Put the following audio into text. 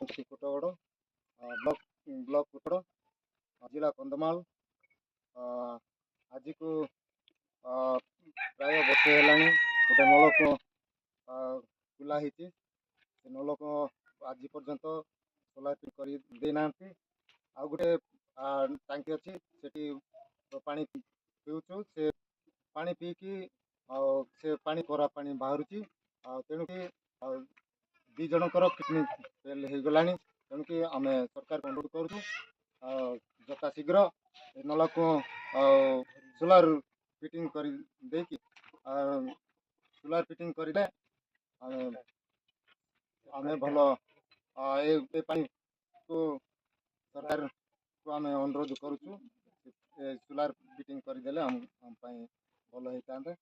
कोटगड़ block block कोटगड़ जिला कंधमाल आज को प्राय वर्ष है गोटे नलक खुला नलक आज पर्यंत सोलार कर देना आ गोटे टांकी अच्छी से पानी पीऊँ से पानी पीकी से पानी कोरा पानी बाहर तेणुक दी जनकर किडनी फेल हो गला तेणुक आम सरकार को अनुरोध करूँ जता शीघ्र नला को सोलार फिटिंग कर देकी सोलार फिटिंग करें आम भल पानी को सरकार को आम अनुरोध करुचु सोलार फिटिंग करदे भल होता।